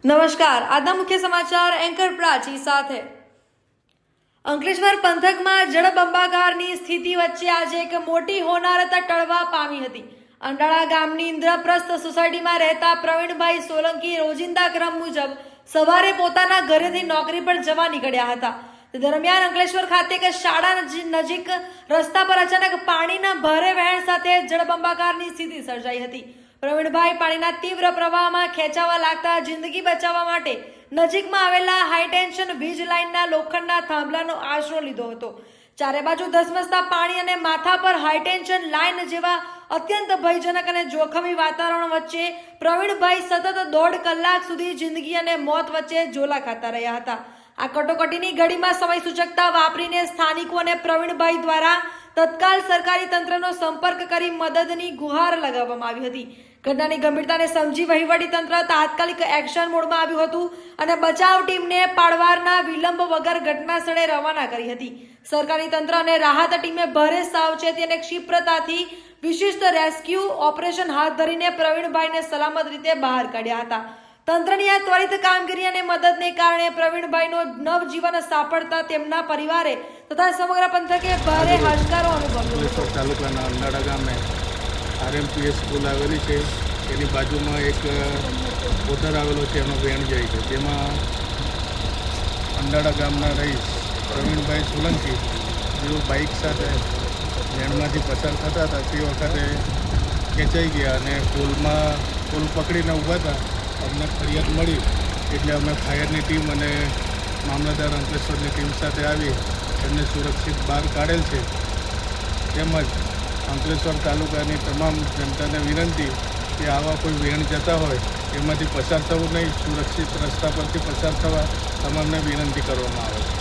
નમસ્કાર, આજના મુખ્ય સમાચાર એન્કર પ્રાચી સાથે। અંકલેશ્વર પંથકમાં જળબંબાકારની સ્થિતિ વચ્ચે આજે એક મોટી હોનારત ટળવા પામી હતી। અંડાળા ગામની ઇન્દ્રપ્રસ્થ સોસાયટીમાં રહેતા પ્રવીણભાઈ સોલંકી રોજિંદા ક્રમ મુજબ સવારે પોતાના ઘરેથી નોકરી પર જવા નીકળ્યા હતા। તે દરમિયાન અંકલેશ્વર ખાતે એક શાળા નજીક રસ્તા પર અચાનક પાણીના ભારે વહેણ સાથે જળબંબાકારની સ્થિતિ સર્જાઈ હતી। પ્રવીણભાઈ પાણીના તીવ્ર પ્રવાહમાં ખેંચાવા લાગતા જિંદગી બચાવવા માટે નજીકમાં આવેલા હાઈટેન્શન વીજ લાઇનના લોખંડના થાંભલાનો આશરો લીધો હતો। ચારે બાજુ ધસમસતા પાણી અને માથા પર હાઈટેન્શન લાઇન જેવા અત્યંત ભયજનક અને જોખમી વાતાવરણ વચ્ચે પ્રવીણભાઈ સતત 1.5 કલાક સુધી જિંદગી અને મોત વચ્ચે ઝોલા ખાતા રહ્યા હતા। આ કટોકટીની ઘડીમાં સમય સૂચકતા વાપરીને સ્થાનિકો અને પ્રવીણભાઈ દ્વારા તત્કાલ સરકારી તંત્રનો સંપર્ક કરી મદદની ગુહાર લગાવવામાં આવી હતી। ઘટનાની ગંભીરતાને સમજી વહીવટી તંત્ર તાત્કાલિક એક્શન મોડમાં આવ્યું હતું અને બચાવ ટીમને પાડવારના વિલંબ વગર ઘટના સ્થળે રવાના કરી હતી। સરકારી તંત્ર અને રાહત ટીમે ભારે સાવચેતી અને ક્ષિપ્રતાથી વિશિષ્ટ રેસ્ક્યુ ઓપરેશન હાથ ધરીને પ્રવીણભાઈને સલામત રીતે બહાર કાઢ્યા હતા। તંત્રની આ ત્વરિત કામગીરી અને મદદને કારણે પ્રવીણભાઈનો નવજીવન સાંપડતા તેમના પરિવારે તથા સમગ્ર પંથકે ભારે હાશકારો અનુભવ્યો હતો। તાલુકાના અંડાળા ગામે RMPS સ્કૂલ આવેલી છે, એની બાજુમાં એક કોતર આવેલો છે, એનો વેણ જાય છે, જેમાં અંડાળા ગામના રહીશ પ્રવીણભાઈ સોલંકી જેઓ બાઇક સાથે વેણમાંથી પસાર થતા હતા તે વખતે ખેંચાઈ ગયા અને પુલ પકડીને ઊભા હતા। અમને ફરિયાદ મળી એટલે અમે ફાયરની ટીમ અને મામલતદાર અંકલેશ્વરની ટીમ સાથે આવી એમને સુરક્ષિત બહાર કાઢેલ છે। તેમજ અંકલેશ્વર તાલુકાની તમામ જનતાને વિનંતી કે આવા કોઈ વેણ જતા હોય એમાંથી પસાર થવું નહીં, સુરક્ષિત રસ્તા પરથી પસાર થવા તમામને વિનંતી કરવામાં આવે છે।